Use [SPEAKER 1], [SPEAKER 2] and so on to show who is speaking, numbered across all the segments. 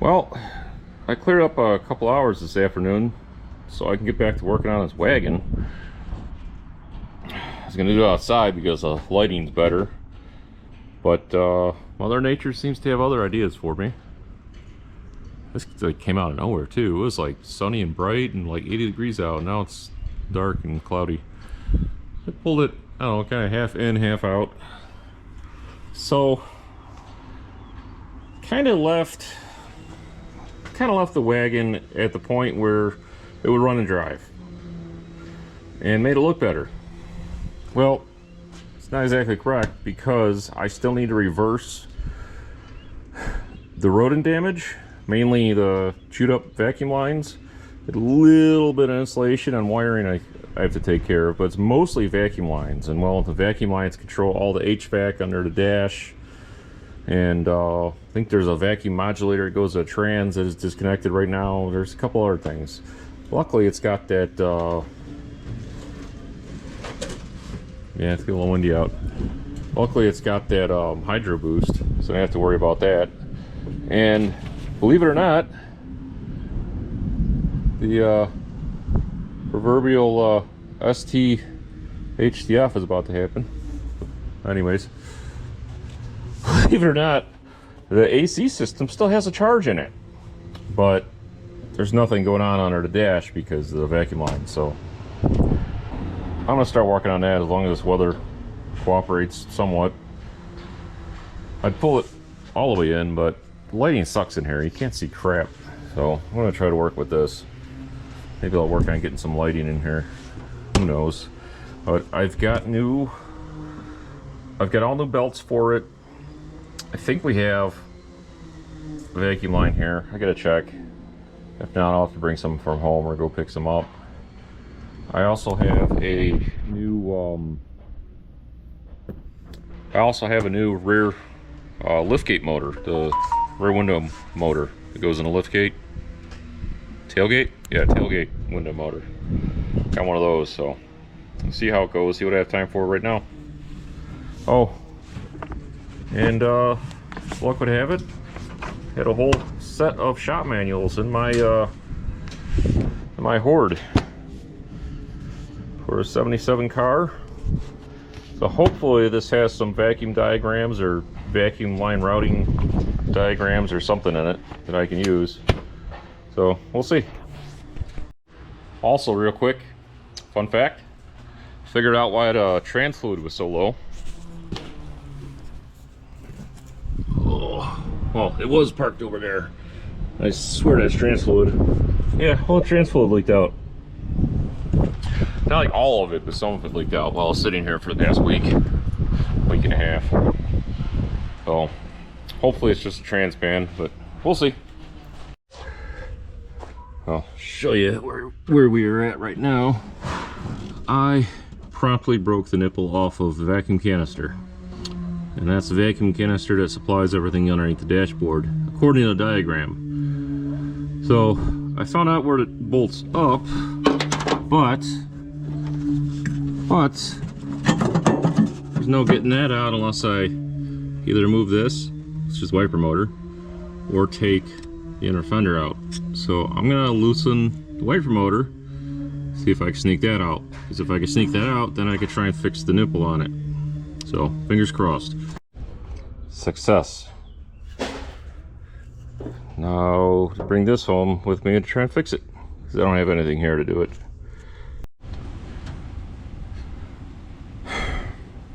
[SPEAKER 1] Well, I cleared up a couple hours this afternoon so I can get back to working on this wagon. I was gonna do it outside because the lighting's better, but Mother Nature seems to have other ideas for me. This like came out of nowhere too. It was like sunny and bright and like 80 degrees out. Now it's dark and cloudy. I pulled it, I don't know, kind of half in, half out. So kind of left the wagon at the point where it would run and drive and made it look better. Well, it's not exactly correct because I still need to reverse the rodent damage, mainly the chewed up vacuum lines. A little bit of insulation and wiring I have to take care of, but it's mostly vacuum lines. And well, the vacuum lines control all the HVAC under the dash. And I think there's a vacuum modulator that goes to a trans that is disconnected right now. There's a couple other things. Luckily, it's got that, yeah, it's getting a little windy out. Luckily, it's got that hydro boost, so I don't have to worry about that. And believe it or not, the proverbial ST HTF is about to happen. Anyways, believe it or not, the AC system still has a charge in it, but there's nothing going on under the dash because of the vacuum line. So I'm gonna start working on that as long as this weather cooperates somewhat. I'd pull it all the way in, but the lighting sucks in here. You can't see crap. So I'm gonna try to work with this. Maybe I'll work on getting some lighting in here. Who knows? But I've got all new belts for it. I think we have a vacuum line here. I gotta check. If not, I'll have to bring some from home or go pick some up. I also have a new rear liftgate motor, the rear window motor that goes in a liftgate. Tailgate? Yeah, tailgate window motor. Got one of those, so let's see how it goes, see what I have time for right now. Oh, and luck would have it, had a whole set of shop manuals in my hoard for a 77 car. So hopefully this has some vacuum diagrams or vacuum line routing diagrams or something in it that I can use. So we'll see. Also, real quick, fun fact, figured out why the trans fluid was so low. Oh, well, it was parked over there. I swear that's trans fluid. Yeah, all the trans fluid leaked out. Not like all of it, but some of it leaked out while I was sitting here for the past week and a half. So hopefully it's just a trans pan, but we'll see. I'll show you where we are at right now. I promptly broke the nipple off of the vacuum canister. And that's the vacuum canister that supplies everything underneath the dashboard, according to the diagram. So I found out where it bolts up, but there's no getting that out unless I either move this, which is wiper motor, or take the inner fender out. So I'm gonna loosen the wiper motor, see if I can sneak that out. Because if I can sneak that out, then I could try and fix the nipple on it. So fingers crossed. Success. Now to bring this home with me and try and fix it, because I don't have anything here to do it.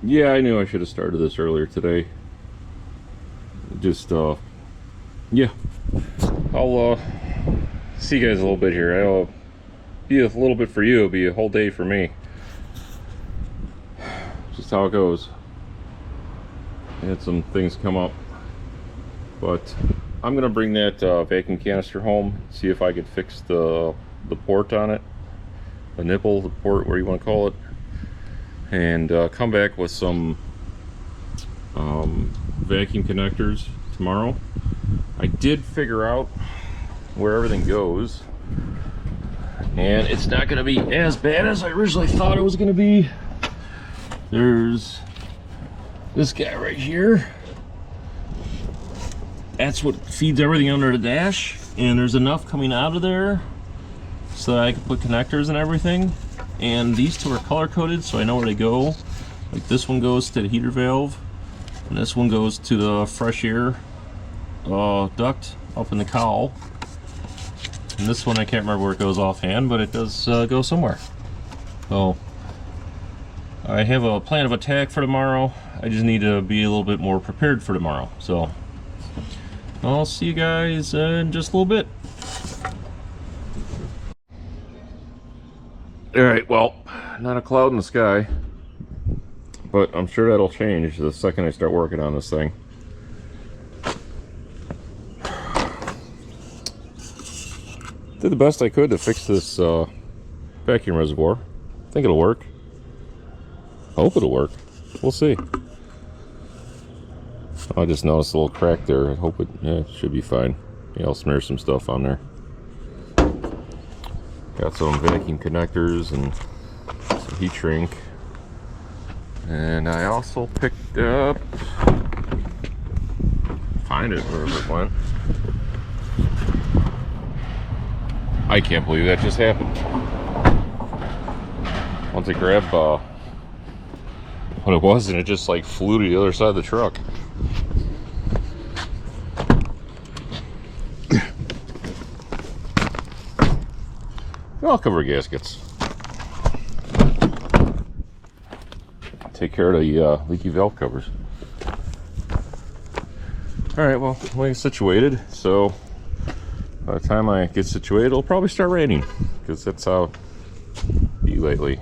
[SPEAKER 1] Yeah, I knew I should have started this earlier today. Just yeah, I'll see you guys a little bit here. I'll be a little bit for you, it'll be a whole day for me. Just how it goes. I had some things come up, but I'm gonna bring that vacuum canister home, see if I could fix the port on it, the nipple, the port, whatever you want to call it, and come back with some vacuum connectors tomorrow. I did figure out where everything goes, and it's not going to be as bad as I originally thought it was going to be. There's this guy right here, that's what feeds everything under the dash, and there's enough coming out of there so that I can put connectors and everything. And these two are color coded, so I know where they go. Like this one goes to the heater valve, and this one goes to the fresh air duct up in the cowl. And this one I can't remember where it goes offhand, but it does go somewhere. So I have a plan of attack for tomorrow. I just need to be a little bit more prepared for tomorrow. So I'll see you guys in just a little bit. All right, well, not a cloud in the sky, but I'm sure that'll change the second I start working on this thing. Did the best I could to fix this vacuum reservoir. I think it'll work. I hope it'll work. We'll see. I just noticed a little crack there. I hope it should be fine. Yeah, I'll smear some stuff on there. Got some vacuum connectors and some heat shrink. And I also picked up, find it wherever it went. I can't believe that just happened. Once I grabbed what it was, and it just like flew to the other side of the truck. Valve cover gaskets. Take care of the leaky valve covers. Alright, well, I'm getting situated, so by the time I get situated, it'll probably start raining, because that's how it be lately.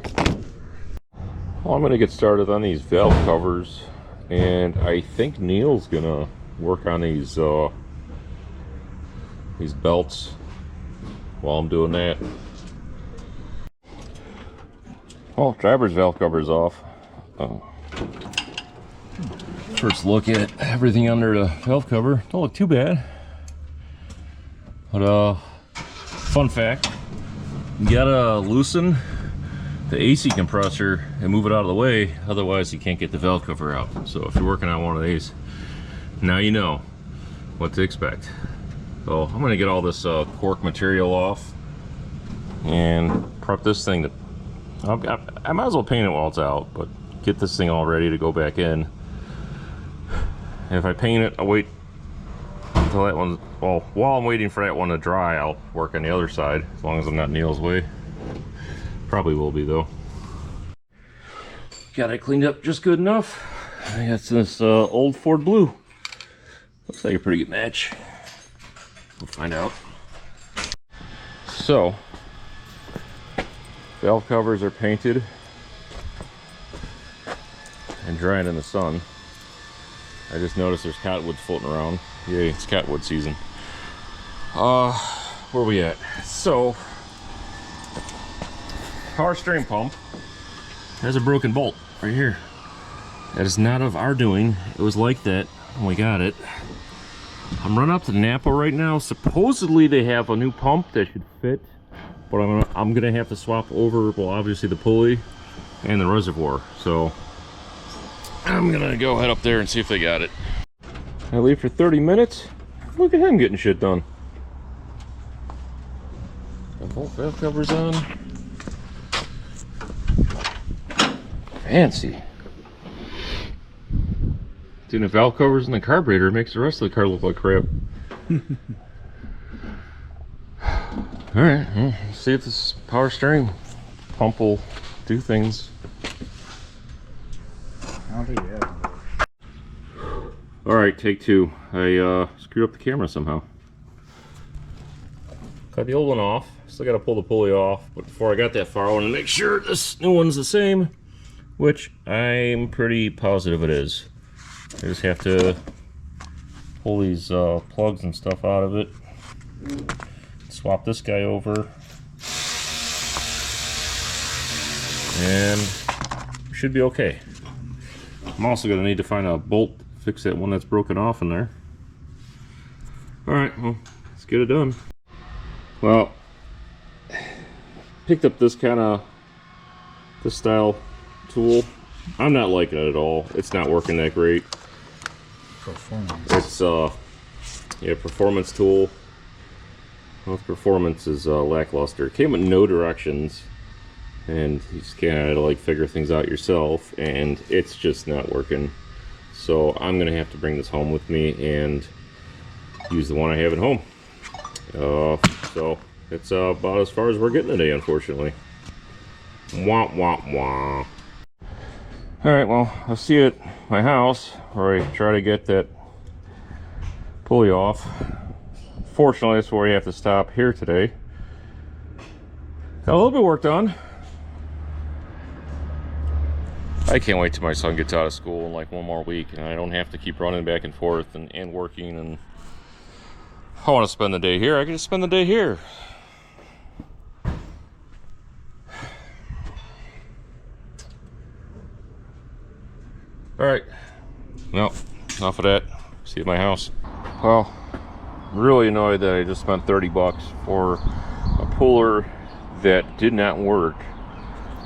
[SPEAKER 1] Well, I'm going to get started on these valve covers, and I think Neil's going to work on these belts while I'm doing that. Oh, driver's valve cover's off. First look at everything under the valve cover. Don't look too bad. But fun fact, you gotta loosen the AC compressor and move it out of the way, otherwise you can't get the valve cover out. So if you're working on one of these, now you know what to expect. So I'm gonna get all this cork material off and prep this thing to, I might as well paint it while it's out, but get this thing all ready to go back in. And if I paint it, I'll wait until that one, well, while I'm waiting for that one to dry, I'll work on the other side, as long as I'm not in Neil's way. Probably will be though. Got it cleaned up just good enough. I got this old Ford Blue. Looks like a pretty good match. We'll find out. So, valve covers are painted and drying in the sun. I just noticed there's cottonwoods floating around. Yay, it's cottonwood season. Where are we at? So, power steering pump has a broken bolt right here. That is not of our doing. It was like that when we got it. I'm running up to Napa right now. Supposedly they have a new pump that should fit, but I'm gonna have to swap over, well, obviously the pulley and the reservoir. So I'm gonna go head up there and see if they got it. I leave for 30 minutes. Look at him getting shit done. Got both valve covers on. Fancy. Doing the valve covers in the carburetor makes the rest of the car look like crap. Alright, well, let's see if this power steering pump will do things.
[SPEAKER 2] I don't think you have.
[SPEAKER 1] Alright, take two. I screwed up the camera somehow. Cut the old one off. Still gotta pull the pulley off, but before I got that far I wanted to make sure this new one's the same, which I'm pretty positive it is. I just have to pull these plugs and stuff out of it. Swap this guy over. And should be okay. I'm also going to need to find a bolt to fix that one that's broken off in there. Alright, well, let's get it done. Well, picked up this style tool. I'm not liking it at all. It's not working that great.
[SPEAKER 2] Performance.
[SPEAKER 1] It's Yeah, performance tool. Well, performance is lackluster. It came with no directions, and you just kind of like figure things out yourself, and it's just not working. So I'm gonna have to bring this home with me and use the one I have at home. So it's about as far as we're getting today, unfortunately. Wah wah wah. All right, well, I'll see you at my house where I try to get that pulley off. Fortunately, that's where we have to stop here today. Got a little bit of work done. I can't wait till my son gets out of school in like one more week and I don't have to keep running back and forth and working. And I want to spend the day here. I can just spend the day here. All right. Well, enough of that. See you at my house. Well, I'm really annoyed that I just spent 30 bucks for a puller that did not work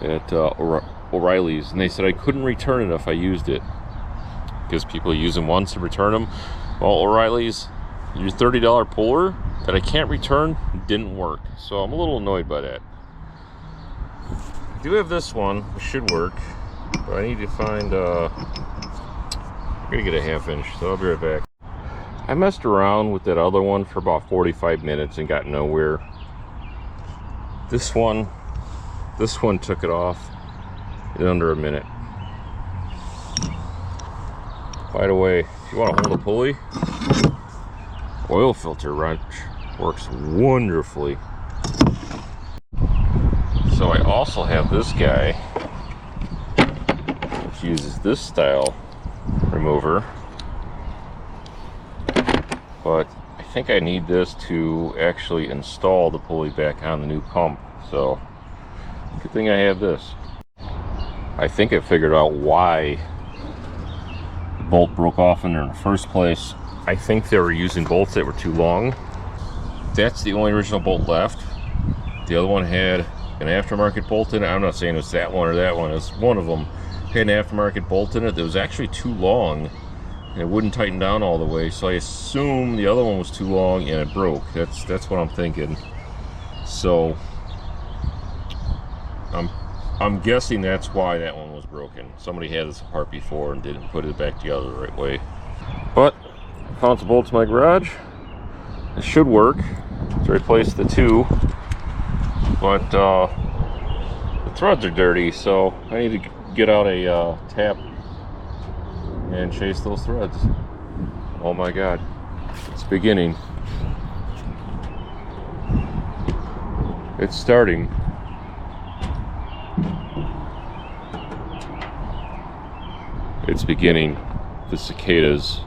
[SPEAKER 1] at O'Reilly's, and they said I couldn't return it if I used it because people use them once and return them. Well, O'Reilly's, your $30 puller that I can't return didn't work, so I'm a little annoyed by that. I do have this one, which should work, but I need to find I'm gonna get a 1/2 inch, so I'll be right back. I messed around with that other one for about 45 minutes and got nowhere. This one took it off in under a minute. By the way, if you want to hold a pulley, oil filter wrench works wonderfully. So I also have this guy, which uses this style remover. But I think I need this to actually install the pulley back on the new pump. So, good thing I have this. I think I figured out why the bolt broke off in there in the first place. I think they were using bolts that were too long. That's the only original bolt left. The other one had an aftermarket bolt in it. I'm not saying it's that one or that one. It's one of them. Had an aftermarket bolt in it that was actually too long. It wouldn't tighten down all the way, so I assume the other one was too long and it broke. That's what I'm thinking. So I'm guessing that's why that one was broken. Somebody had this apart before and didn't put it back together the right way. But I found some bolts in my garage. It should work to replace the two, but the threads are dirty, so I need to get out a tap and chase those threads. Oh my god, it's beginning. It's starting. It's beginning. The cicadas.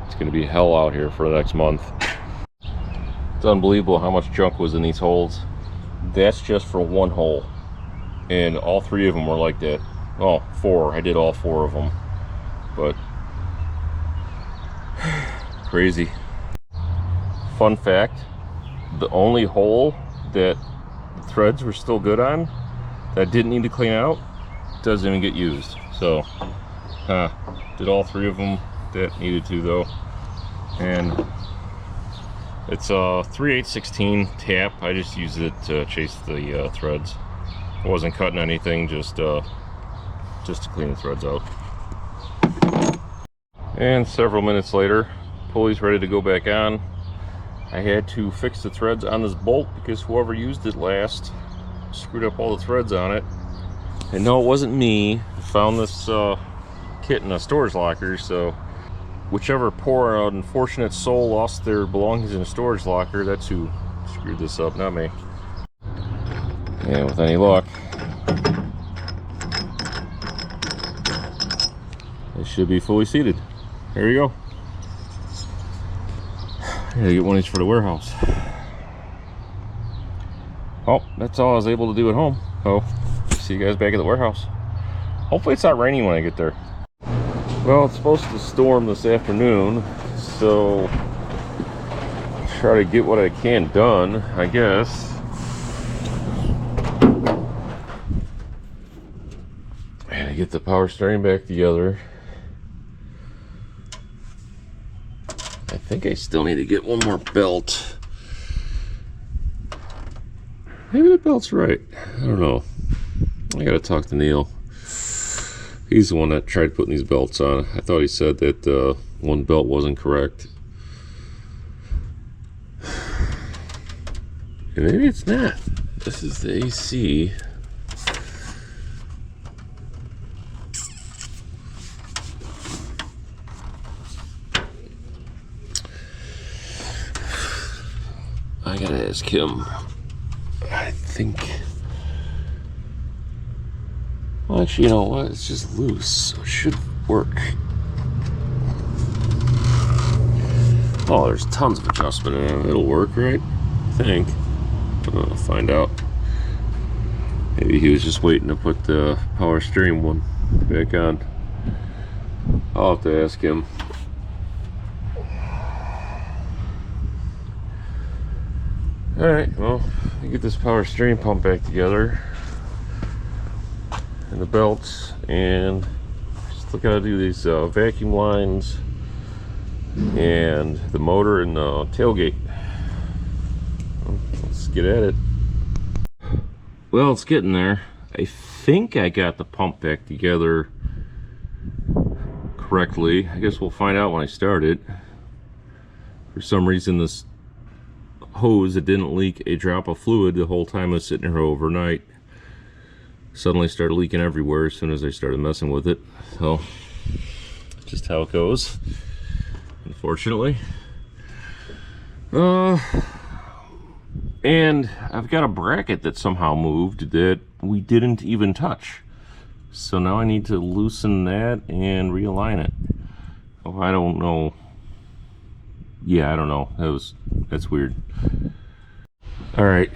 [SPEAKER 1] It's gonna be hell out here for the next month. It's unbelievable how much junk was in these holes. That's just for one hole, and all 3 of them were like that. Oh, 4. I did all 4 of them. But crazy. Fun fact, the only hole that the threads were still good on, that didn't need to clean out, doesn't even get used. So did all 3 of them that needed to though. And it's a 3/8/16 tap. I just used it to chase the threads. I wasn't cutting anything, just to clean the threads out. And several minutes later, pulley's ready to go back on. I had to fix the threads on this bolt because whoever used it last screwed up all the threads on it. And no, it wasn't me. I found this kit in a storage locker, so whichever poor unfortunate soul lost their belongings in a storage locker, that's who screwed this up, not me. And with any luck, it should be fully seated. There you go. I gotta get one each for the warehouse. Oh, that's all I was able to do at home. So, see you guys back at the warehouse. Hopefully it's not raining when I get there. Well, it's supposed to storm this afternoon, so try to get what I can done, I guess. And I get the power steering back together. I think I still need to get one more belt. Maybe the belt's right. I don't know. I gotta talk to Neil. He's the one that tried putting these belts on. I thought he said that one belt wasn't correct. And maybe it's not. This is the AC. I gotta ask him. I think. Well, actually, you know what? It's just loose, so it should work. Oh, there's tons of adjustment in it. It'll work, right? I think. I'll find out. Maybe he was just waiting to put the power steering one back on. I'll have to ask him. Alright, well, we get this power steering pump back together. And the belts, and still gotta do these vacuum lines and the motor and the tailgate. Well, let's get at it. Well, it's getting there. I think I got the pump back together correctly. I guess we'll find out when I start it. For some reason, this hose, it didn't leak a drop of fluid the whole time I was sitting here overnight. Suddenly started leaking everywhere as soon as I started messing with it. So, just how it goes, unfortunately. And I've got a bracket that somehow moved that we didn't even touch. So now I need to loosen that and realign it. Oh, I don't know. Yeah, I don't know. That's weird. Alright.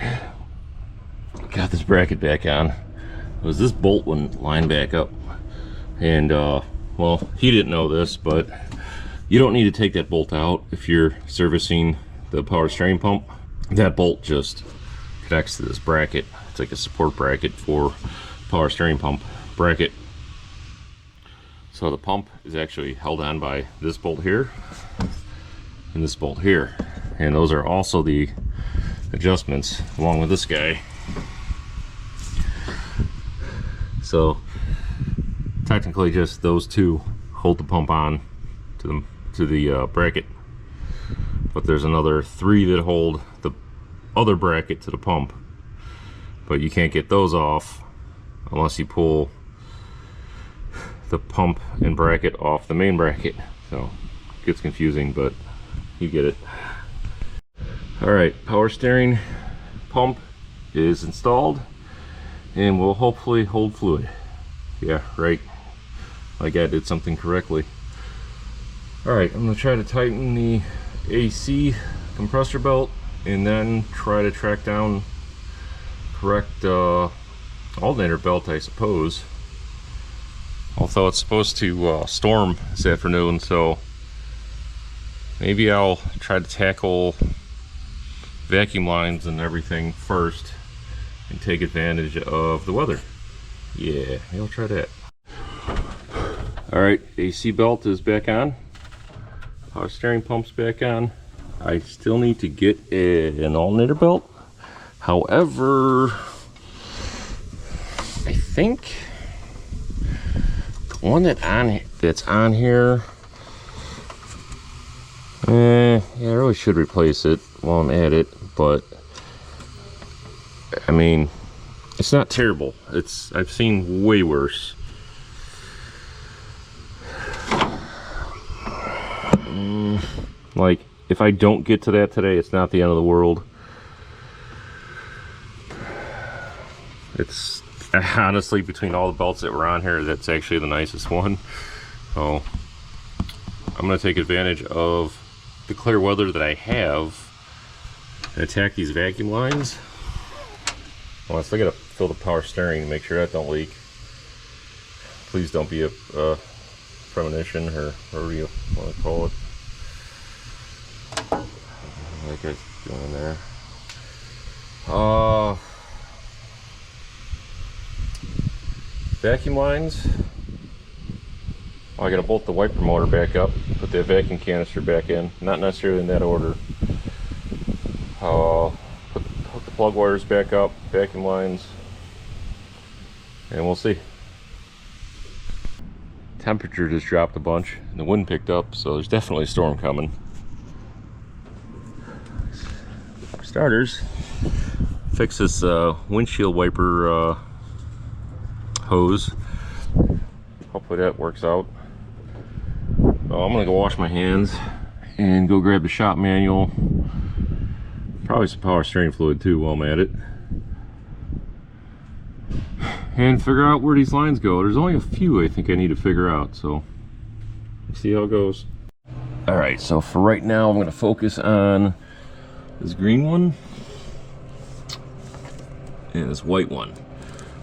[SPEAKER 1] Got this bracket back on. It was this bolt wouldn't line back up. And, well, he didn't know this, but you don't need to take that bolt out if you're servicing the power steering pump. That bolt just connects to this bracket. It's like a support bracket for power steering pump bracket. So the pump is actually held on by this bolt here and this bolt here. And those are also the adjustments along with this guy. So technically just those two hold the pump on to the bracket, but there's another 3 that hold the other bracket to the pump, but you can't get those off unless you pull the pump and bracket off the main bracket. So it gets confusing, but you get it. Alright, power steering pump is installed and will hopefully hold fluid. Yeah, right. Like I did something correctly. Alright, I'm going to try to tighten the AC compressor belt and then try to track down correct alternator belt, I suppose. Although it's supposed to storm this afternoon, so maybe I'll try to tackle vacuum lines and everything first and take advantage of the weather. Yeah, maybe I'll try that. Alright, AC belt is back on. Power steering pump's back on. I still need to get an alternator belt. However, I think the one that's on here, yeah, I really should replace it while I'm at it, but I mean, it's not terrible. I've seen way worse. Like, if I don't get to that today, it's not the end of the world. It's honestly, between all the belts that were on here, that's actually the nicest one. So I'm going to take advantage of the clear weather that I have and attack these vacuum lines. Well, I still got to fill the power steering to make sure that don't leak. Please don't be a premonition, or whatever you want to call it. Like I was doing there. Vacuum lines. I gotta bolt the wiper motor back up, put that vacuum canister back in, not necessarily in that order. Hook the plug wires back up, vacuum lines, and we'll see. Temperature just dropped a bunch and the wind picked up, so there's definitely a storm coming. For starters, fix this windshield wiper hose. Hopefully that works out. I'm gonna go wash my hands and go grab the shop manual. Probably some power steering fluid too while I'm at it. And figure out where these lines go. There's only a few I think I need to figure out, so see how it goes. Alright, so for right now I'm going to focus on this green one and this white one.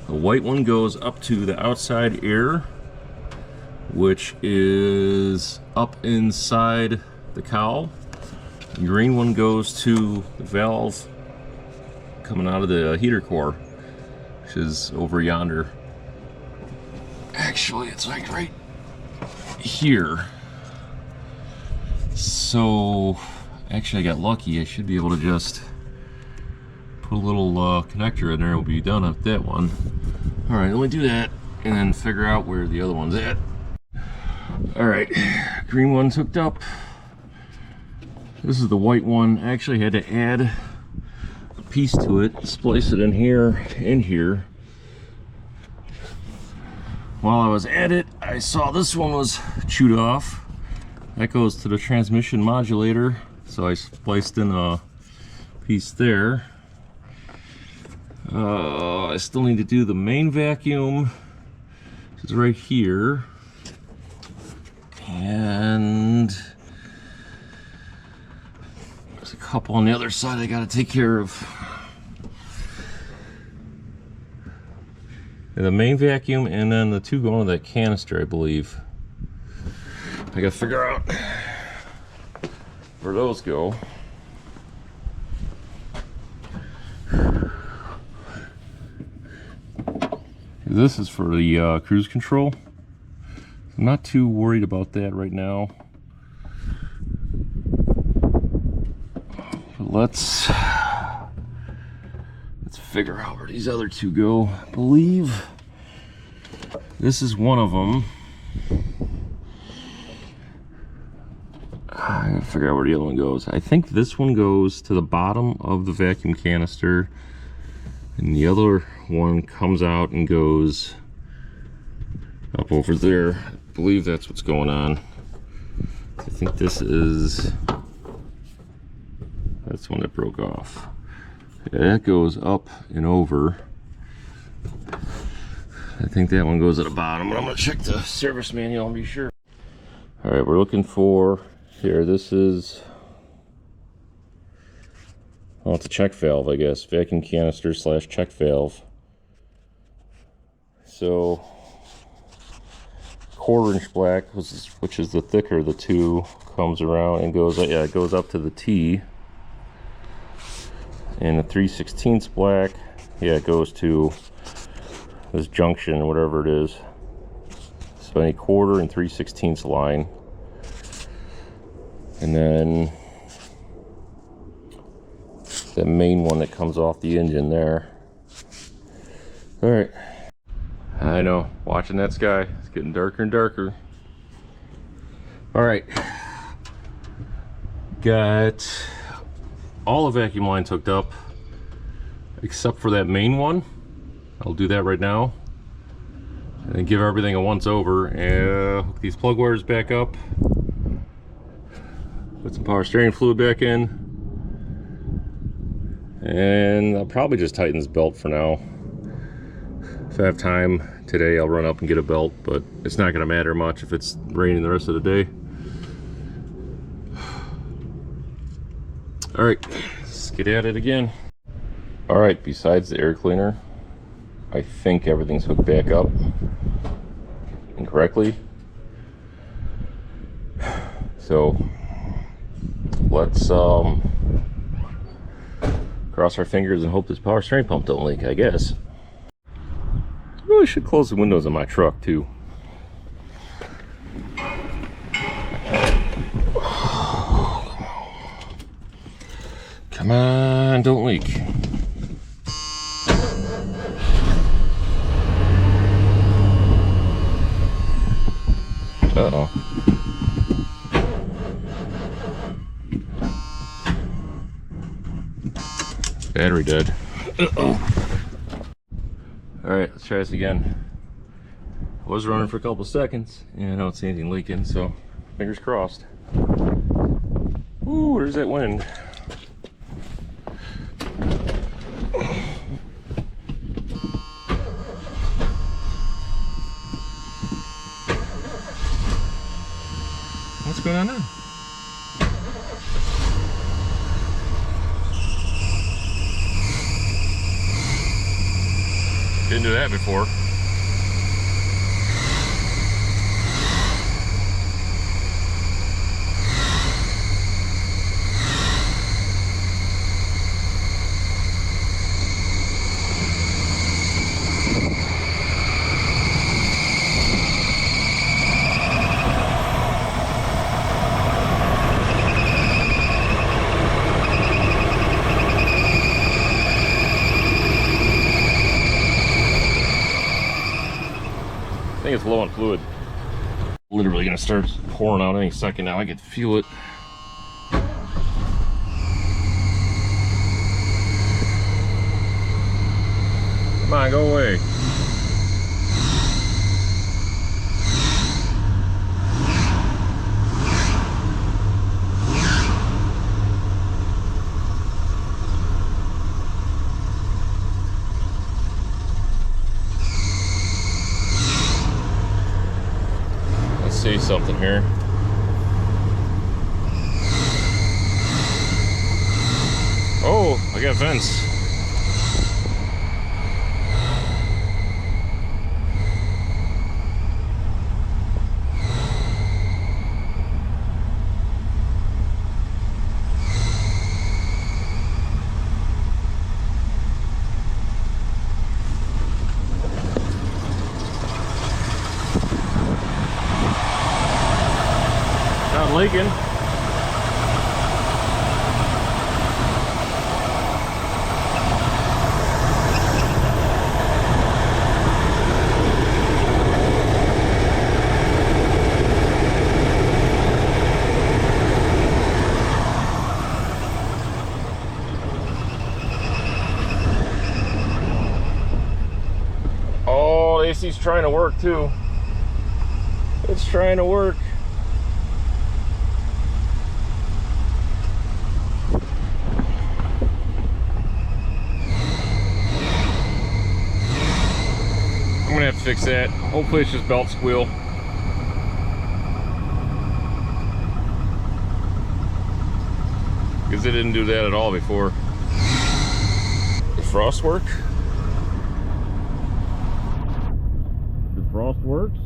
[SPEAKER 1] The white one goes up to the outside air, which is up inside the cowl. The green one goes to the valve coming out of the heater core, which is over yonder. Actually, it's like right here. So, actually I got lucky. I should be able to just put a little connector in there and we'll be done with that one. Alright, let me do that and then figure out where the other one's at. Alright, green one's hooked up. This is the white one. I actually had to add a piece to it, splice it in here and here. While I was at it, I saw this one was chewed off. That goes to the transmission modulator, so I spliced in a piece there. I still need to do the main vacuum. It's right here. And there's a couple on the other side I gotta take care of. And the main vacuum and then the two going to that canister, I believe. I gotta figure out where those go. This is for the cruise control. I'm not too worried about that right now. But let's figure out where these other two go. I believe this is one of them. I gotta figure out where the other one goes. I think this one goes to the bottom of the vacuum canister, and the other one comes out and goes up over there. I believe that's what's going on. I think this is, that's the one that broke off. Yeah, that goes up and over. I think that one goes at the bottom, but I'm gonna check the service manual and be sure. All right, we're looking for, here, this is, oh, it's a check valve, I guess. Vacuum canister / check valve. So, 1/4 inch black, which is the thicker of the two, comes around and goes, yeah, it goes up to the T. And the 3/16 black, yeah, it goes to this junction or whatever it is. So any 1/4 and 3/16 line. And then the main one that comes off the engine there. All right. I know, watching that sky, it's getting darker and darker. All right. Got all the vacuum lines hooked up except for that main one. I'll do that right now and then give everything a once over and hook these plug wires back up, put some power steering fluid back in, and I'll probably just tighten this belt for now. If I have time today, I'll run up and get a belt, but it's not going to matter much if it's raining the rest of the day. All right, let's get at it again. All right, besides the air cleaner, I think everything's hooked back up incorrectly. So let's cross our fingers and hope this power steering pump don't leak, I guess. I really should close the windows on my truck too. don't leak. Uh-oh. Battery dead. Uh-oh. Alright, let's try this again. I was running for a couple seconds and I don't see anything leaking, so fingers crossed. Ooh, there's that wind. What's going on now? Didn't do that before. I think it's low on fluid. Literally gonna start pouring out any second now. I can feel it. Come on, go away. See something here. Oh, I got vents. Leaking. Oh, the AC's trying to work too. It's trying to work. I'm gonna have to fix that. Hopefully it's just belt squeal. Because it didn't do that at all before. The frost work. The frost works.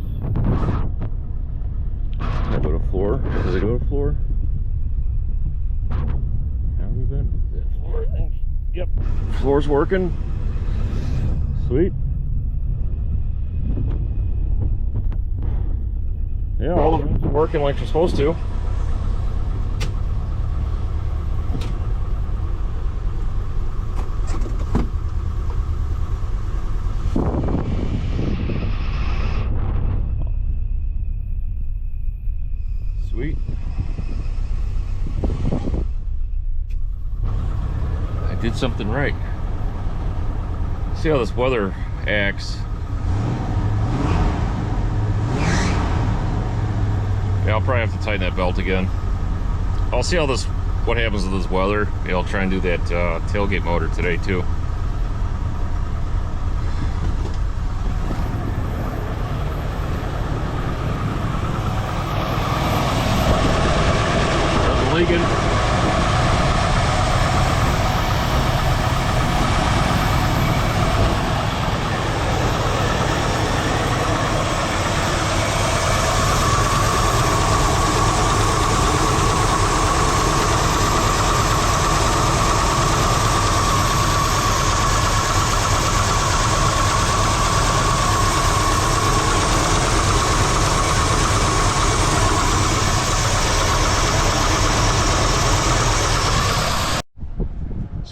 [SPEAKER 1] Can I go to floor? Does it go to floor? How is that floor, I think. Yep. Floor's working. Sweet. Yeah, all the vents are working like they're supposed to. Sweet. I did something right. See how this weather acts. Yeah, I'll probably have to tighten that belt again. I'll see how what happens with this weather. Maybe I'll try and do that tailgate motor today too. Leaking.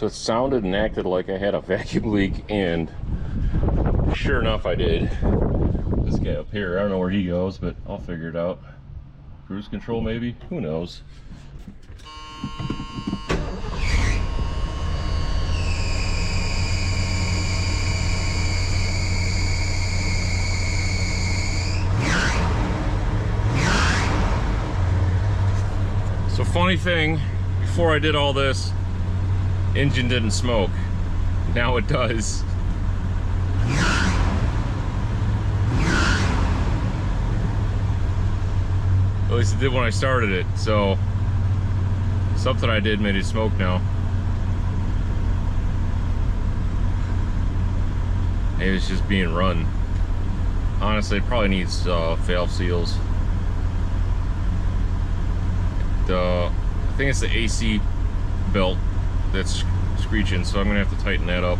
[SPEAKER 1] it sounded and acted like I had a vacuum leak, and sure enough I did. This guy up here, I don't know where he goes, but I'll figure it out. Cruise control maybe? Who knows? So funny thing, before I did all this, engine didn't smoke. Now it does. At least it did when I started it, so something I did made it smoke now. Maybe it's just being run. Honestly, it probably needs valve seals. I think it's the AC belt that's screeching, so I'm gonna have to tighten that up.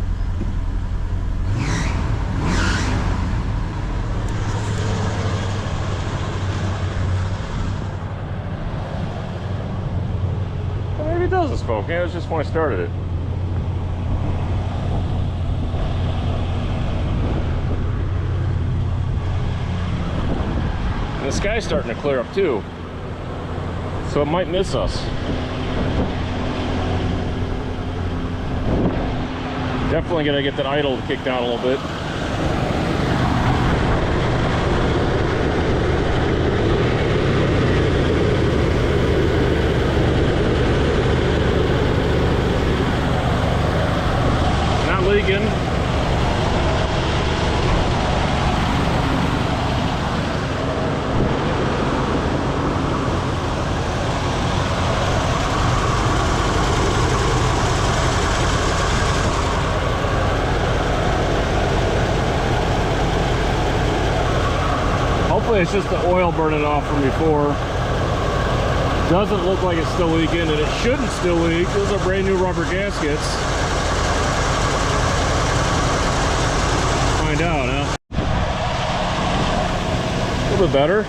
[SPEAKER 1] Well, maybe it doesn't smoke. Yeah, it was just when I started it. And the sky's starting to clear up too, so it might miss us. Definitely gonna get that idle kicked down a little bit. Not leaking. Hopefully it's just the oil burning off from before. Doesn't look like it's still leaking, and it shouldn't still leak. Those are brand new rubber gaskets. Find out, huh? A little bit better.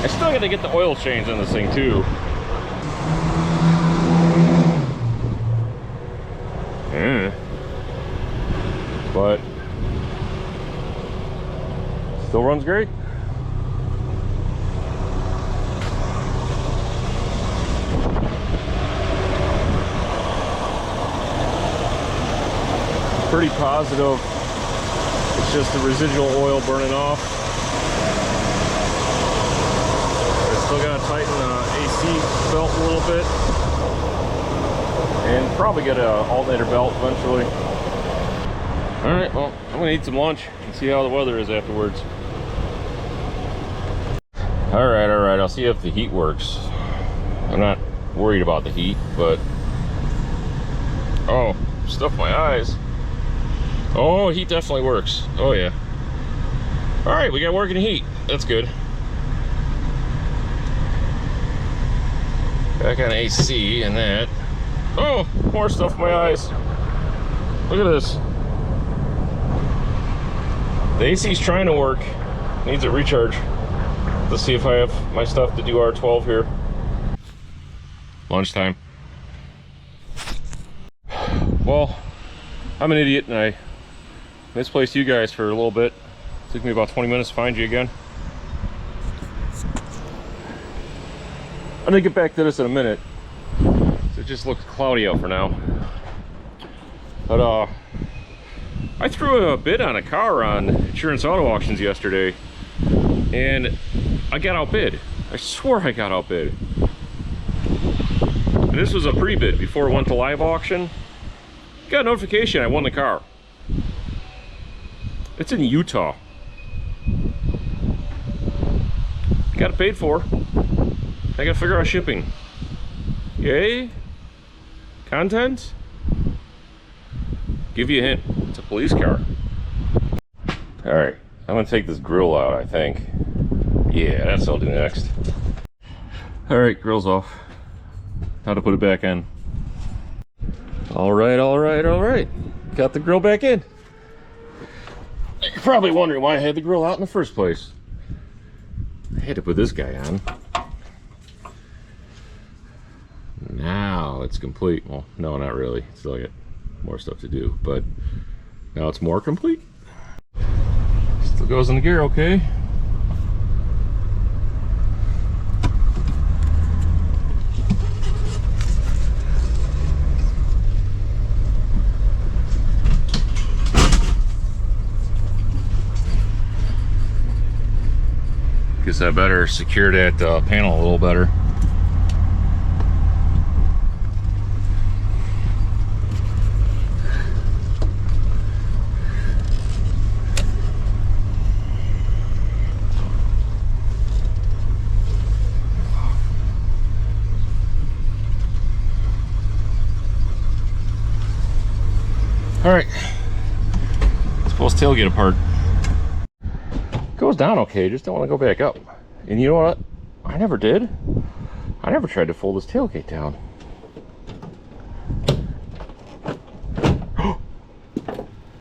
[SPEAKER 1] I still got to get the oil change on this thing too. Yeah. But still runs great. Pretty positive it's just the residual oil burning off. I still got to tighten the AC belt a little bit and probably get an alternator belt eventually. All right, well, I'm gonna eat some lunch and see how the weather is afterwards. All right, I'll see if the heat works. I'm not worried about the heat, but oh, stuff my eyes. Oh, heat definitely works. Oh yeah. All right, we got working heat. That's good. Back on AC and that. Oh, more stuff in my eyes. Look at this. The AC's trying to work. Needs a recharge. Let's see if I have my stuff to do R12 here. Lunchtime. Well, I'm an idiot and I misplaced you guys for a little bit. It took me about 20 minutes to find you again. I'm gonna get back to this in a minute. It just looks cloudy out for now. But I threw a bid on a car on Insurance Auto Auctions yesterday, and I got outbid. I swore I got outbid. And this was a pre-bid before it went to live auction. Got a notification I won the car. It's in Utah. Got it paid for. I gotta figure out shipping. Yay? Content? Give you a hint. It's a police car. Alright, I'm gonna take this grill out, I think. Yeah, that's what I'll do next. Alright, grill's off. How to put it back in. Alright. Got the grill back in. You're probably wondering why I had the grill out in the first place. I had to put this guy on. Now it's complete. Well, no, not really. Still got more stuff to do, but now it's more complete. Still goes in the gear okay. Guess I better secure that panel a little better. All right, let's pull this tailgate apart. Goes down okay, just don't want to go back up. And you know what? I never did. I never tried to fold this tailgate down.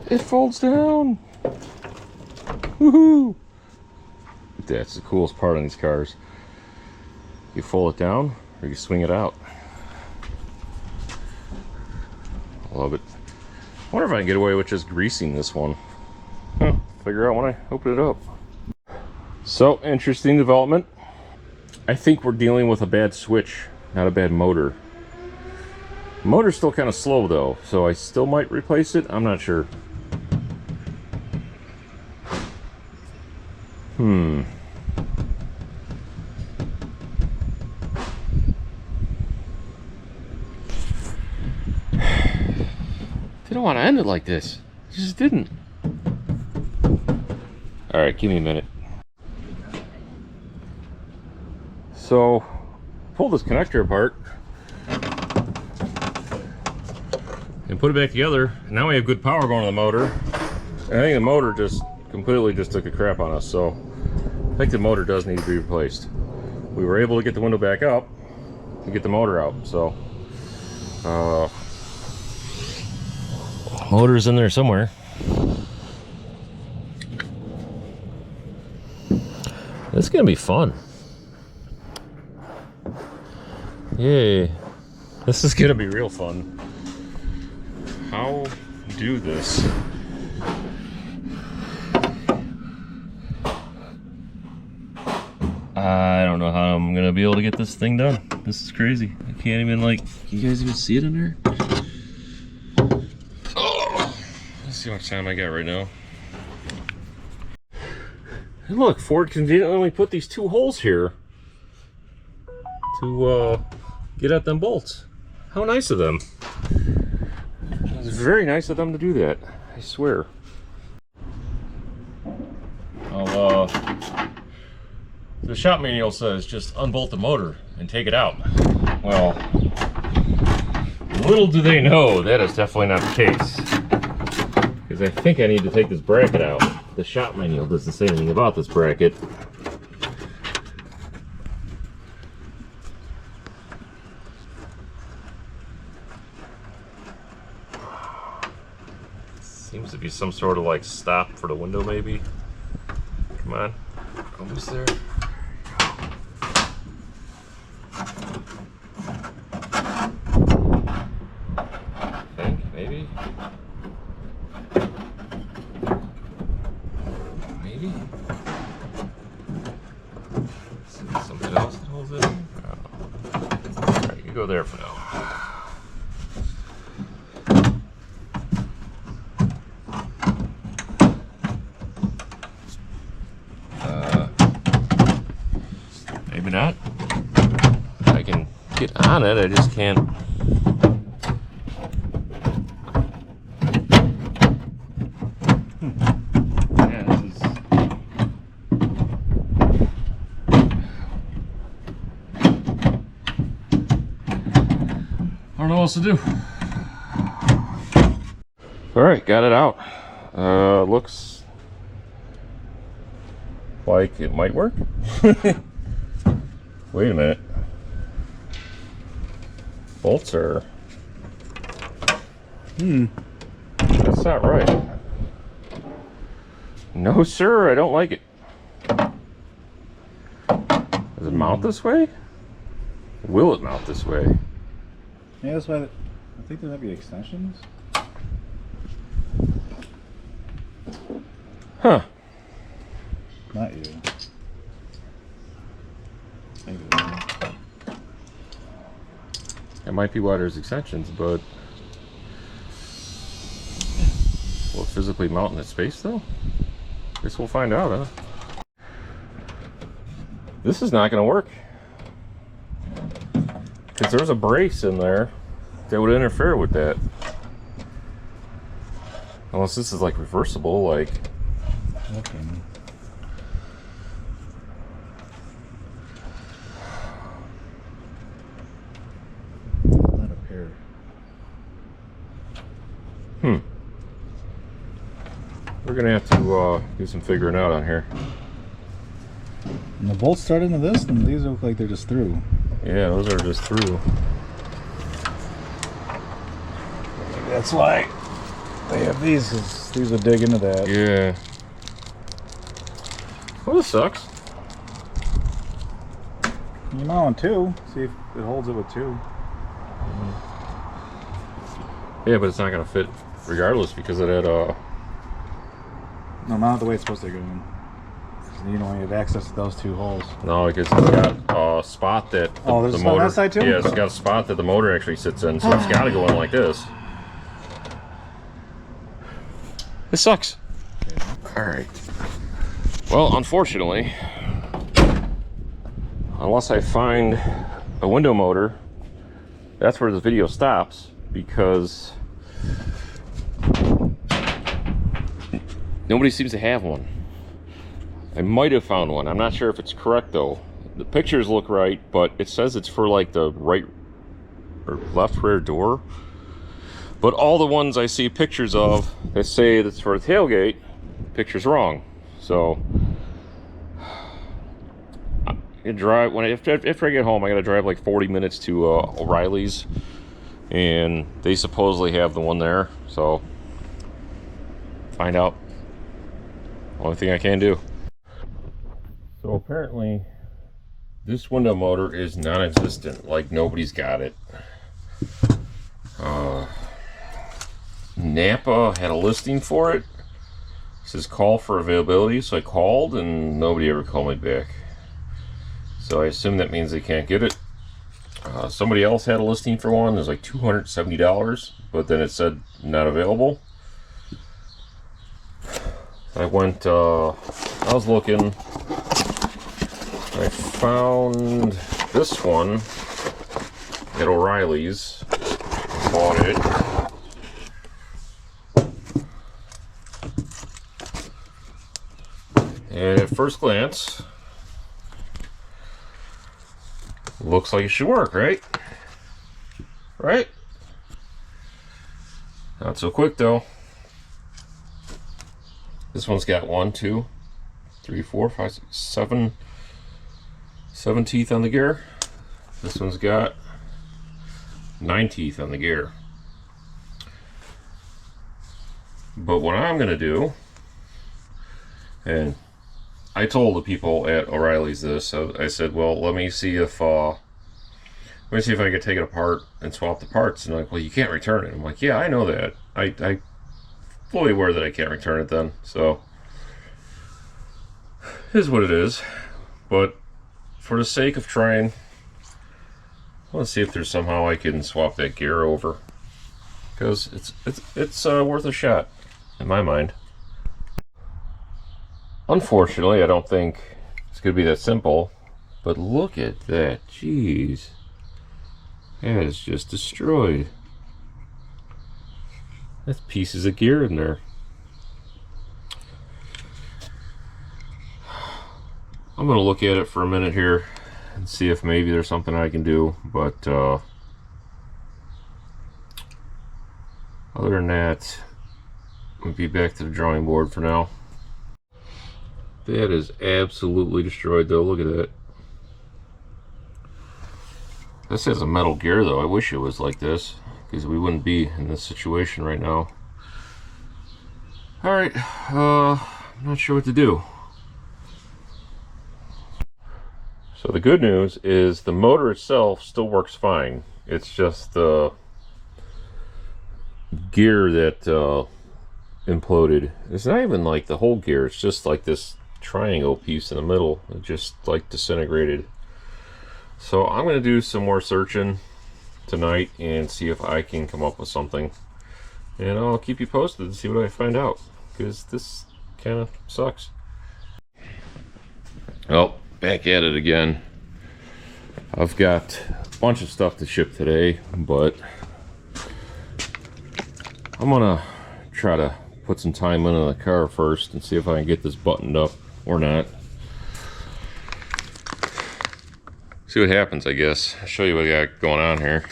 [SPEAKER 1] It folds down. Woohoo! That's the coolest part on these cars. You fold it down or you swing it out. I love it. I wonder if I can get away with just greasing this one. Huh, figure out when I open it up. So, interesting development. I think we're dealing with a bad switch, not a bad motor. The motor's still kind of slow though, so I still might replace it. I'm not sure. Didn't want to end it like this. It just didn't. All right, give me a minute. So, pull this connector apart and put it back together. Now we have good power going to the motor. And I think the motor just completely took a crap on us. So, I think the motor does need to be replaced. We were able to get the window back up to get the motor out. So, motor's in there somewhere. This is gonna be fun. Yay. This is gonna be real fun. How do this? I don't know how I'm gonna be able to get this thing done. This is crazy. I can't even, like, can you guys even see it in there? Oh, let's see how much time I got right now. And look, Ford conveniently put these two holes here to get at them bolts. How nice of them. It's very nice of them to do that, I swear. The shop manual says just unbolt the motor and take it out. Well, little do they know that is definitely not the case. Because I think I need to take this bracket out. The shop manual doesn't say anything about this bracket. Seems to be some sort of like stop for the window maybe. Come on, almost there. I think, maybe. Maybe. Something else that holds it in? Oh. Alright, you can go there for now. Maybe not. I can get on it, I just can't. Yeah, this is. I don't know what else to do. Alright, got it out. Looks like it might work. Wait a minute. Bolts are... That's not right. No, sir, I don't like it. Does it mount this way? Will it mount this way?
[SPEAKER 2] Yeah, that's why I think there might be extensions.
[SPEAKER 1] Huh.
[SPEAKER 2] Not you. Maybe.
[SPEAKER 1] It might be why there's extensions, but will it physically mount in that space though? Guess we'll find out, huh? This is not gonna work. Because there's a brace in there that would interfere with that. Unless this is like reversible, like.
[SPEAKER 2] Okay. Not up here.
[SPEAKER 1] We're gonna have to do some figuring out on here.
[SPEAKER 2] And the bolts start into this, and these look like they're just through.
[SPEAKER 1] Yeah, those are just through.
[SPEAKER 2] That's why they have these, 'cause these would dig into that.
[SPEAKER 1] Yeah. Well, this sucks.
[SPEAKER 2] You mount two, see if it holds it with two.
[SPEAKER 1] Yeah, but it's not gonna fit regardless because of that.
[SPEAKER 2] No, mount it the way it's supposed to go in. 'Cause you don't have access to those two holes.
[SPEAKER 1] No, because it's got a spot that
[SPEAKER 2] there's a spot on that side too?
[SPEAKER 1] Yeah, it's got a spot that the motor actually sits in, so it's got to go in like this. This sucks. All right. Well, unfortunately, unless I find a window motor, that's where the video stops because nobody seems to have one. I might have found one. I'm not sure if it's correct though. The pictures look right, but it says it's for like the right or left rear door. But all the ones I see pictures of that say that's for a tailgate, picture's wrong. So I drive after I get home. I gotta drive like 40 minutes to O'Reilly's, and they supposedly have the one there. So find out. Only thing I can do. So apparently this window motor is non-existent, like nobody's got it. Napa had a listing for it. It says call for availability, so I called and nobody ever called me back. So I assume that means they can't get it. Somebody else had a listing for one. It was like $270, but then it said not available. I went, I was looking, I found this one at O'Reilly's, bought it. And at first glance, looks like it should work, right? Right? Not so quick though. This one's got 1, 2, 3, 4, 5, 6, 7 teeth on the gear. This one's got 9 teeth on the gear. But what I'm gonna do, and I told the people at O'Reilly's this, I said, well, let me see if I could take it apart and swap the parts. And they're like, well, you can't return it. I'm like, yeah, I know that. I fully aware that I can't return it then. So it is what it is. But for the sake of trying, I want to see if there's somehow I can swap that gear over, because it's worth a shot in my mind. Unfortunately, I don't think it's gonna be that simple, but look at that. Jeez, that is just destroyed. That's pieces of gear in there. I'm gonna look at it for a minute here and see if maybe there's something I can do, but other than that, we'll be back to the drawing board for now. That is absolutely destroyed though. Look at that. This has a metal gear though. I wish it was like this, because we wouldn't be in this situation right now. Alright, I'm not sure what to do. So the good news is the motor itself still works fine. It's just the gear that imploded. It's not even like the whole gear, it's just like this triangle piece in the middle. It just like disintegrated. So I'm going to do some more searching tonight and see if I can come up with something. And I'll keep you posted and see what I find out, because this kind of sucks. Well, back at it again. I've got a bunch of stuff to ship today, but I'm gonna try to put some time into the car first and see if I can get this buttoned up or not. See what happens, I guess. I'll show you what I got going on here.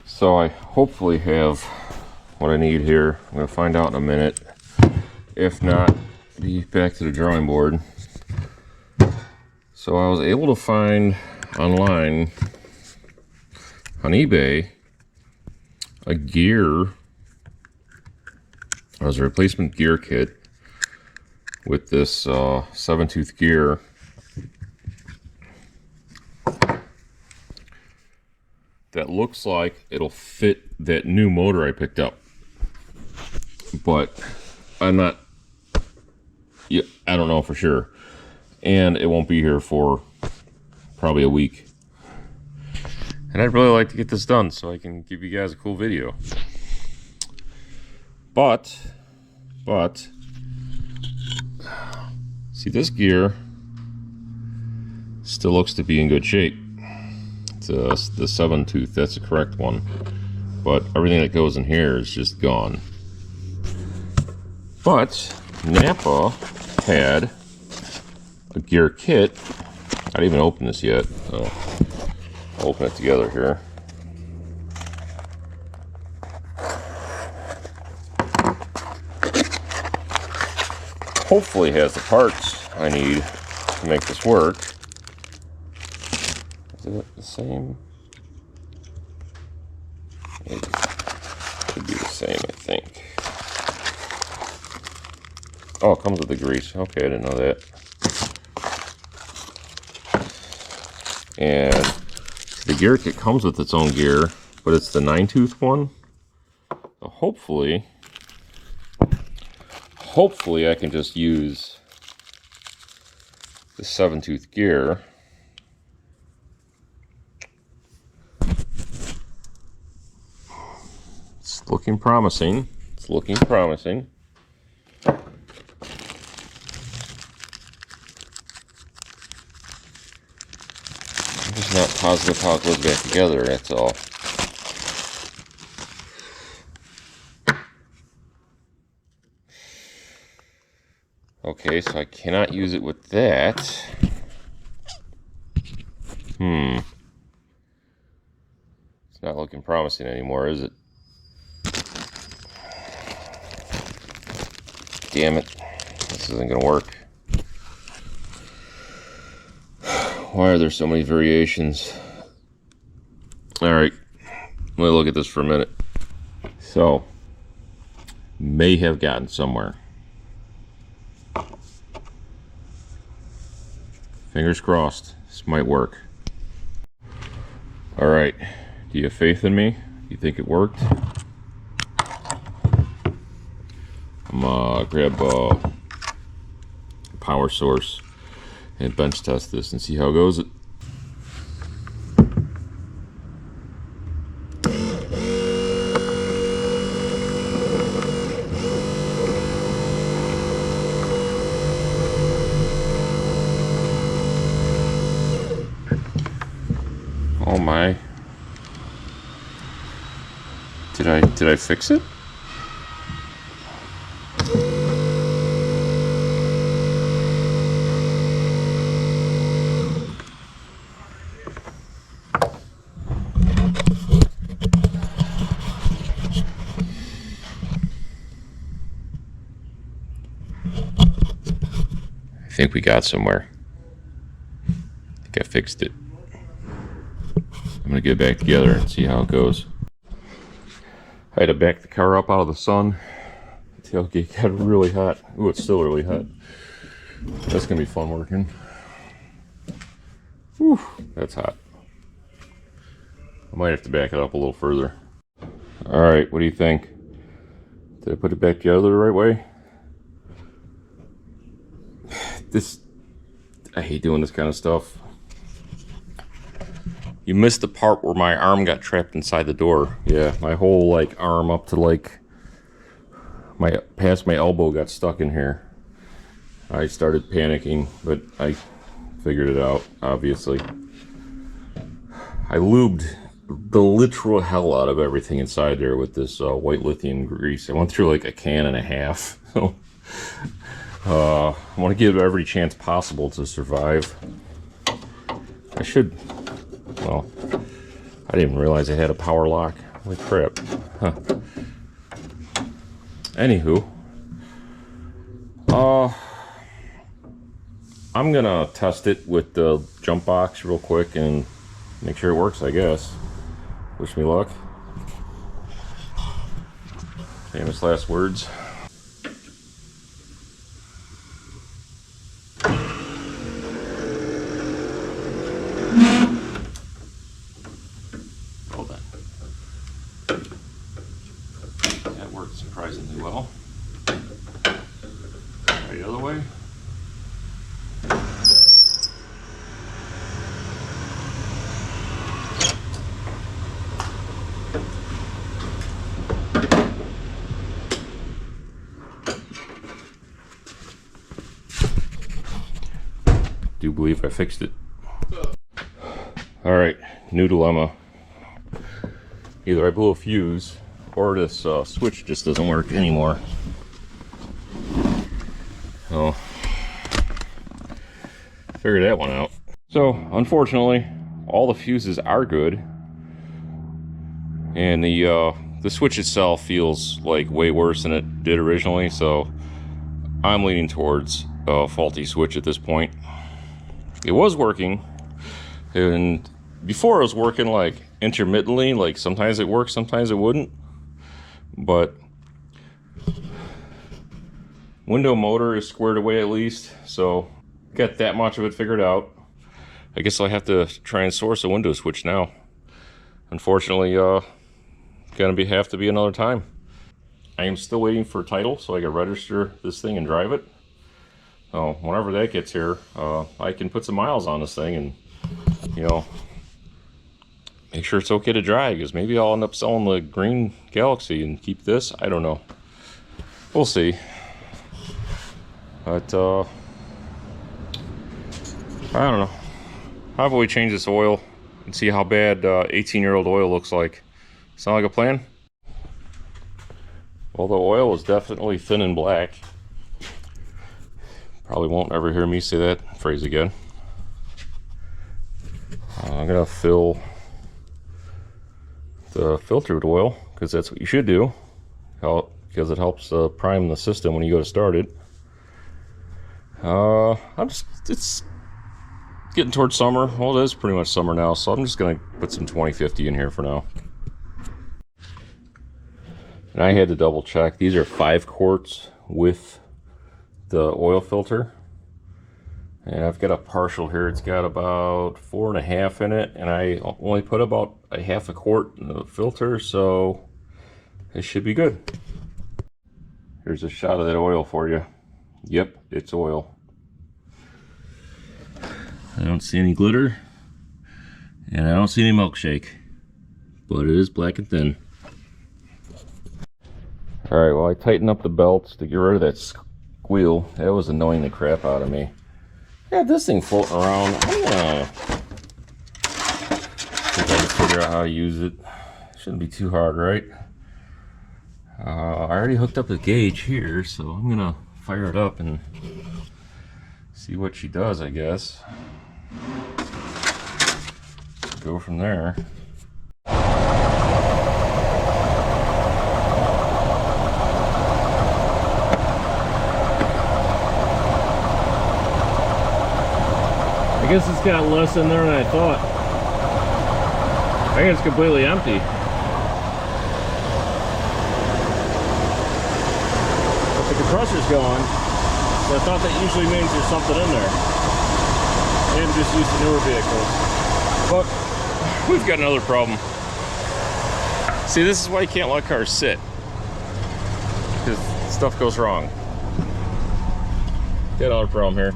[SPEAKER 1] So I hopefully have what I need here. I'm gonna find out in a minute. If not, be back to the drawing board. So I was able to find online on eBay a gear, as a replacement gear kit with this 7-tooth gear. That looks like it'll fit that new motor I picked up, but I'm not, yeah, I don't know for sure. And it won't be here for probably a week. And I'd really like to get this done so I can give you guys a cool video. But, see, this gear still looks to be in good shape. It's the 7-tooth, that's the correct one. But everything that goes in here is just gone. But Napa had a gear kit. I didn't even open this yet, so I'll open it together here. Hopefully it has the parts I need to make this work. Is it the same? It could be the same, I think. Oh, it comes with the grease. Okay, I didn't know that. And the gear kit comes with its own gear, but it's the 9-tooth one. So hopefully I can just use the 7-tooth gear. It's looking promising. It's looking promising. I'm just not positive how it goes back together, that's all. Okay, so I cannot use it with that. It's not looking promising anymore, is it? Damn it. This isn't gonna work. Why are there so many variations? Alright, let me look at this for a minute. So, may have gotten somewhere. Fingers crossed, this might work. Alright, do you have faith in me? You think it worked? I'm gonna grab a power source and bench test this and see how it goes. Oh my. Did I fix it? I think we got somewhere. I think I fixed it. I'm gonna get it back together and see how it goes. I had to back the car up out of the sun. The tailgate got really hot. Ooh, it's still really hot. That's gonna be fun working. Whew, that's hot. I might have to back it up a little further. All right, what do you think? Did I put it back together the right way? I hate doing this kind of stuff. You missed the part where my arm got trapped inside the door. Yeah, my whole like arm up to like past my elbow got stuck in here. I started panicking, but I figured it out, obviously. I lubed the literal hell out of everything inside there with this white lithium grease. I went through like a can and a half. So I want to give it every chance possible to survive. I should, well, I didn't even realize I had a power lock. Holy crap. Huh. Anywho, I'm gonna test it with the jump box real quick and make sure it works, I guess. Wish me luck. Famous last words. Well done. That worked surprisingly well. Try the other way. Do believe I fixed it. All right, new dilemma. Either I blew a fuse or this switch just doesn't work anymore. So, figured that one out. So, unfortunately, all the fuses are good, and the switch itself feels like way worse than it did originally. So, I'm leaning towards a faulty switch at this point. It was working, and before it was working like intermittently, like sometimes it worked, sometimes it wouldn't. But window motor is squared away at least, so got that much of it figured out. I guess I'll have to try and source a window switch now. Unfortunately, gonna have to be another time. I am still waiting for title so I can register this thing and drive it. So whenever that gets here, I can put some miles on this thing and, you know, make sure it's okay to drive, because maybe I'll end up selling the green Galaxy and keep this. I don't know. We'll see. But, I don't know. How about we change this oil and see how bad 18-year-old oil looks like? Sound like a plan? Well, the oil is definitely thin and black. Probably won't ever hear me say that phrase again. I'm gonna fill the filter with oil, because that's what you should do, because it helps prime the system when you go to start it. It's getting towards summer. Well, it is pretty much summer now, so I'm just gonna put some 2050 in here for now. And I had to double check. These are 5 quarts with the oil filter, and I've got a partial here. It's got about 4.5 in it, and I only put about a 1/2 quart in the filter, so it should be good. Here's a shot of that oil for you. Yep, it's oil. I don't see any glitter, and I don't see any milkshake, but it is black and thin. All right, well, I tightened up the belts to get rid of that squeal. That was annoying the crap out of me. Yeah, this thing floating around. I'm gonna see if I can figure out how to use it. Shouldn't be too hard, right? I already hooked up the gauge here, so I'm gonna fire it up and see what she does, I guess. Go from there. I guess it's got less in there than I thought. I think it's completely empty. But the compressor's going, so I thought that usually means there's something in there. Maybe just use the newer vehicles. But we've got another problem. See, this is why you can't let cars sit, because stuff goes wrong. Got another problem here.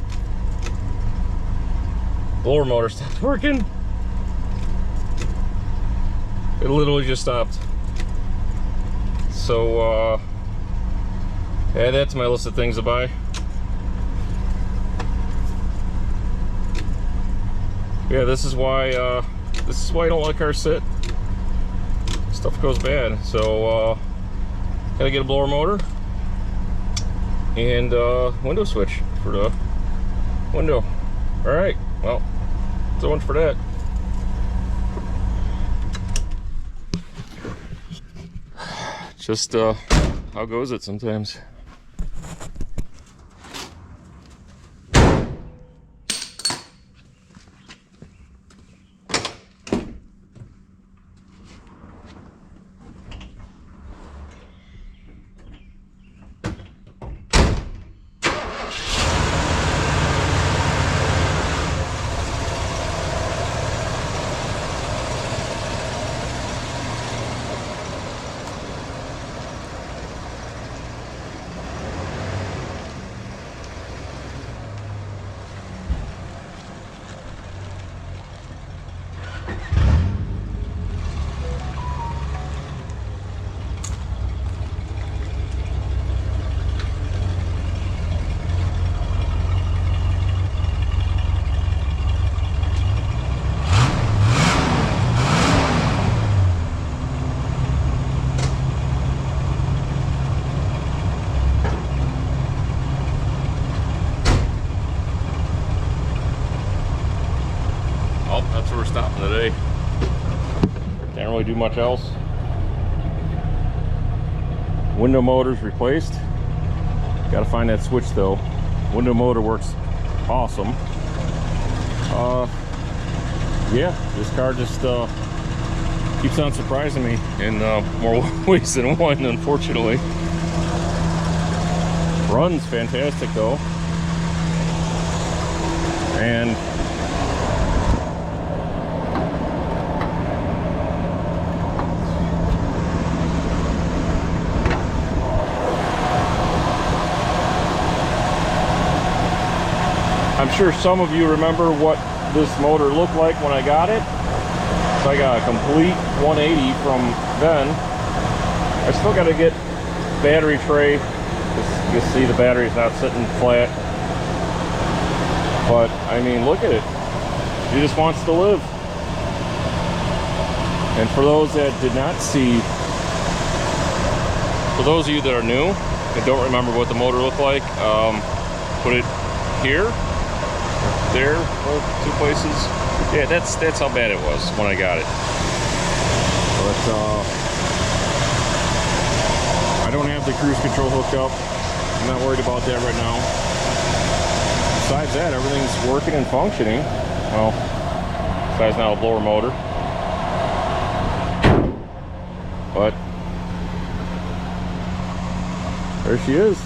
[SPEAKER 1] Blower motor stopped working. It literally just stopped. So, add that to my list of things to buy. Yeah, this is why I don't let cars sit. Stuff goes bad. So, gotta get a blower motor and window switch for the window. All right, well, so much for that. Just how goes it sometimes? That's where we're stopping today. Can't really do much else. Window motor's replaced. Got to find that switch though. Window motor works awesome. Yeah, this car just keeps on surprising me in more ways than one, unfortunately. Runs fantastic though. And I'm sure some of you remember what this motor looked like when I got it. So I got a complete 180 from then. I still got to get battery tray. You can see the battery's not sitting flat. But I mean, look at it. She just wants to live. And for those that did not see, for those of you that are new and don't remember what the motor looked like, put it here. There, two places. Yeah, that's how bad it was when I got it. But I don't have the cruise control hooked up. I'm not worried about that right now. Besides that, everything's working and functioning. Well, besides now a blower motor. But there she is.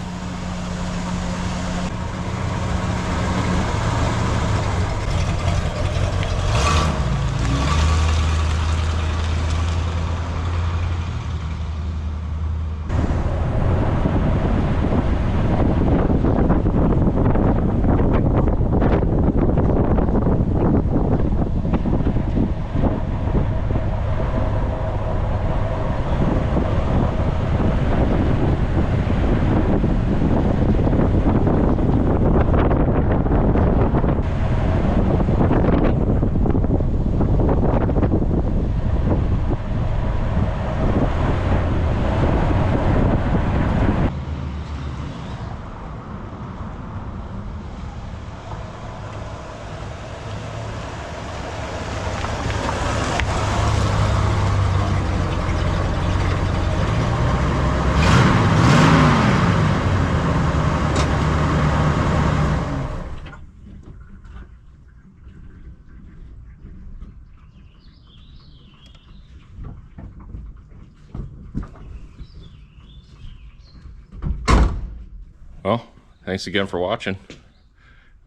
[SPEAKER 1] Well, thanks again for watching.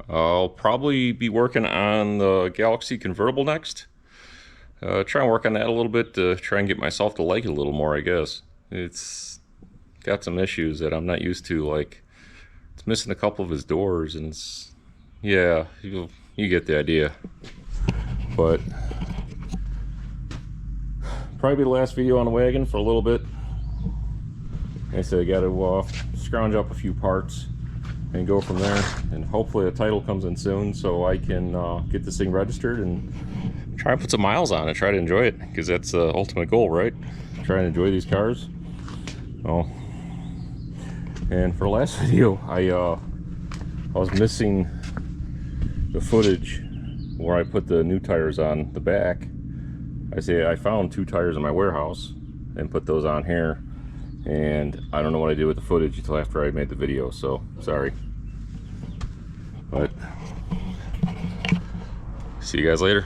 [SPEAKER 1] I'll probably be working on the Galaxy convertible next. try and work on that a little bit to try and get myself to like it a little more, I guess. It's got some issues that I'm not used to, like it's missing a couple of his doors, and it's, yeah, you get the idea. But probably be the last video on the wagon for a little bit. Like I said, I got to scrounge up a few parts and go from there, and hopefully a title comes in soon so I can get this thing registered and try and put some miles on it, try to enjoy it, because that's the ultimate goal, right? Try and enjoy these cars. Oh, and for the last video, I was missing the footage where I put the new tires on the back. I found 2 tires in my warehouse and put those on here, and I don't know what I did with the footage until after I made the video, so sorry. But see you guys later.